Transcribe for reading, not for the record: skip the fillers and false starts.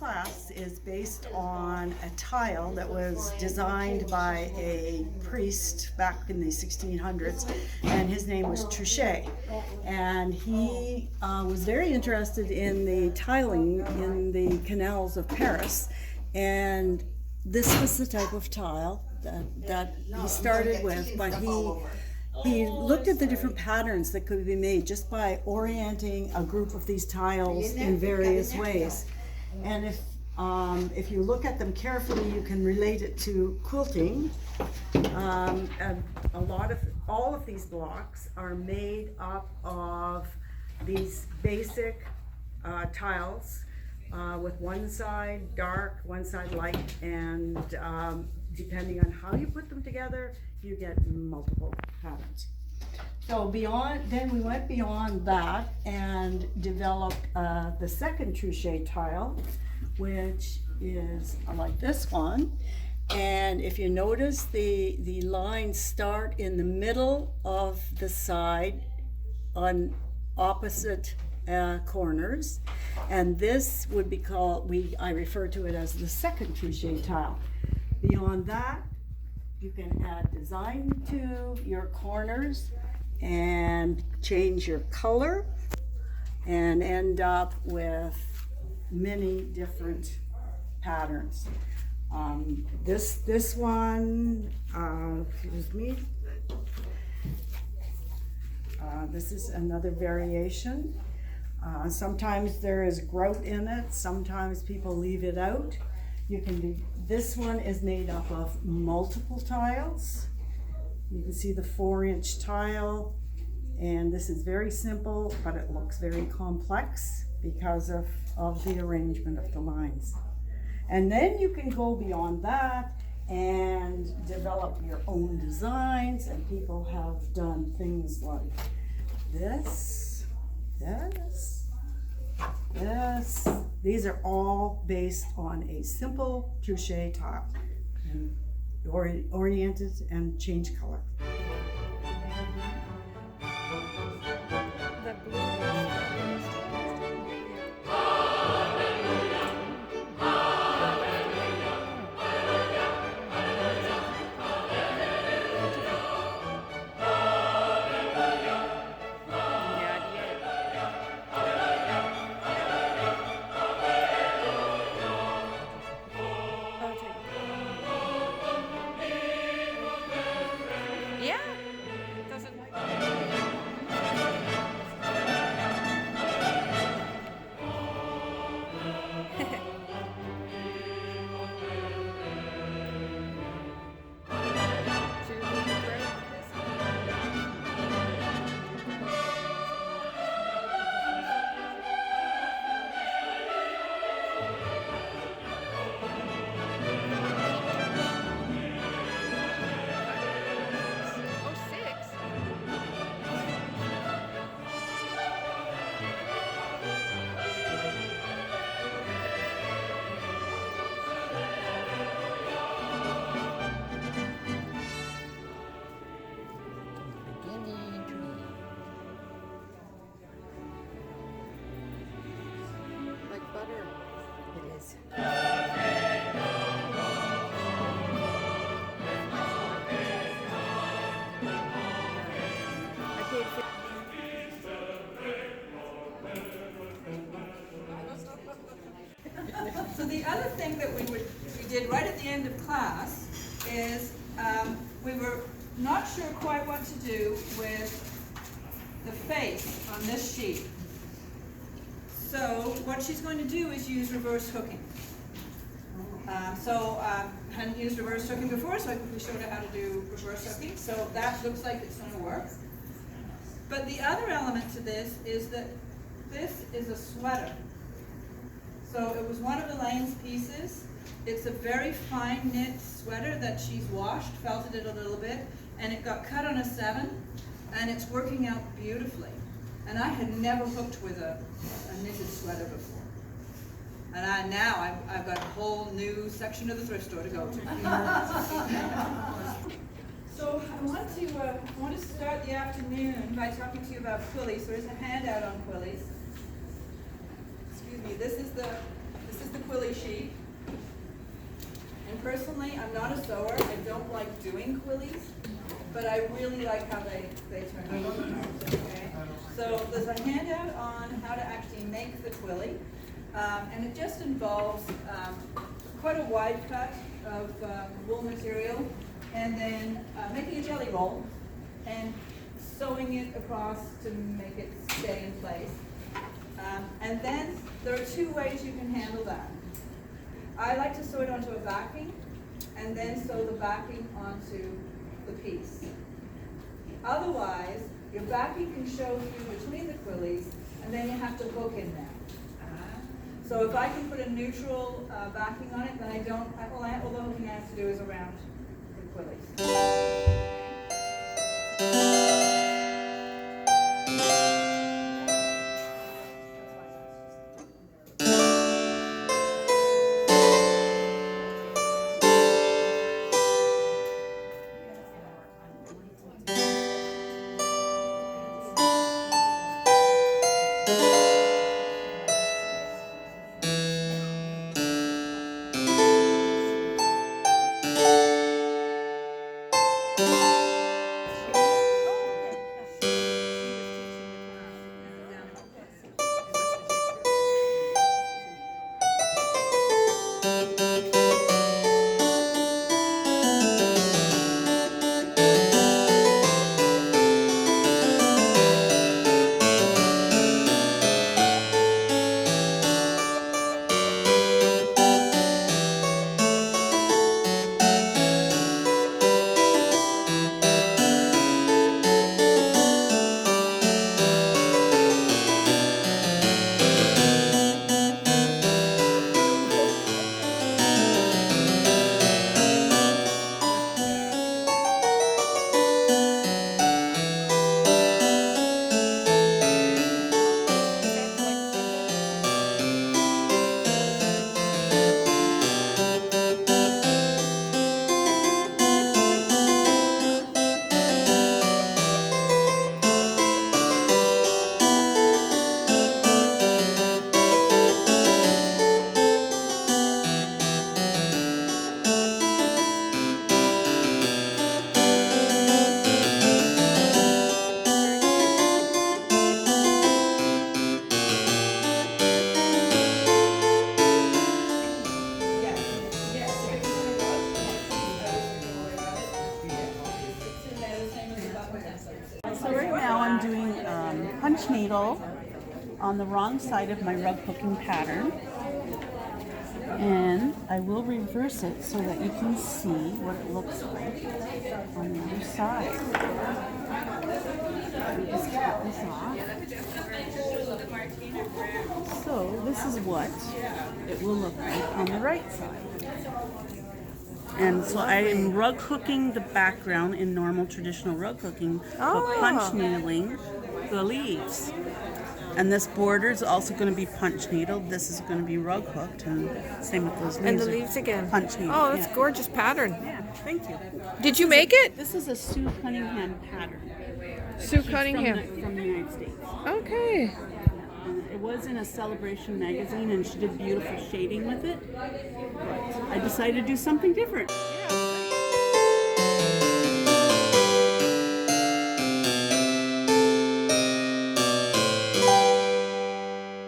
class is based on a tile that was designed by a priest back in the 1600s, and his name was Touchet. And he was very interested in the tiling in the canals of Paris, and this was the type of tile that he started with, but he looked at the different patterns that could be made just by orienting a group of these tiles in various ways. And if you look at them carefully, you can relate it to quilting. And all of these blocks are made up of these basic tiles with one side dark, one side light, and depending on how you put them together, you get multiple patterns. So then we went beyond that and developed the second Touchet tile, which is like this one. And if you notice, the lines start in the middle of the side on opposite corners, and this would be called, I refer to it as the second Touchet tile. Beyond that, you can add design to your corners and change your color and end up with many different patterns. This one, excuse me, this is another variation. Sometimes there is grout in it, sometimes people leave it out. This one is made up of multiple tiles. You can see the 4-inch tile, and this is very simple, but it looks very complex because of the arrangement of the lines. And then you can go beyond that and develop your own designs, and people have done things like this. These are all based on a simple Touchet tile, and oriented and change color. So the other thing that we did right at the end of class is we were not sure quite what to do with the face on this sheet. So what she's going to do is use reverse hooking. Hadn't used reverse hooking before, so I quickly showed her how to do reverse hooking. So that looks like it's going to work. But the other element to this is that this is a sweater. So it was one of Elaine's pieces. It's a very fine knit sweater that she's washed, felted it a little bit, and it got cut on a 7, and it's working out beautifully. And I had never hooked with a knitted sweater before. And now I've got a whole new section of the thrift store to go to. So I want to start the afternoon by talking to you about quillies. So there's a handout on quillies. Excuse me. This is the This is the quilly sheet. And personally, I'm not a sewer. I don't like doing quillies, but I really like how they turn out. Okay? So there's a handout on how to actually make the quilly, and it just involves quite a wide cut of wool material, and then making a jelly roll and sewing it across to make it stay in place. And then there are two ways you can handle that. I like to sew it onto a backing and then sew the backing onto the piece. Otherwise, your backing can show through between the quillies, and then you have to hook in there. So if I can put a neutral backing on it, then I don't, all the hooking I have to do is around the quillies. So right now I'm doing punch needle on the wrong side of my rug hooking pattern, and I will reverse it so that you can see what it looks like on the other side. Let me just cut this off. So this is what it will look like on the right side. And so I am rug hooking the background in normal traditional rug hooking, but punch needling the leaves. And this border is also going to be punch needled. This is going to be rug hooked, and same with those leaves. And the leaves again. Punch needled. Oh, that's gorgeous pattern. Yeah, thank you. Did you make it? This is a Sue Cunningham pattern. Sue She's Cunningham. From the United States. Okay. And it was in a Celebration magazine, and she did beautiful shading with it. But I decided to do something different. Yeah.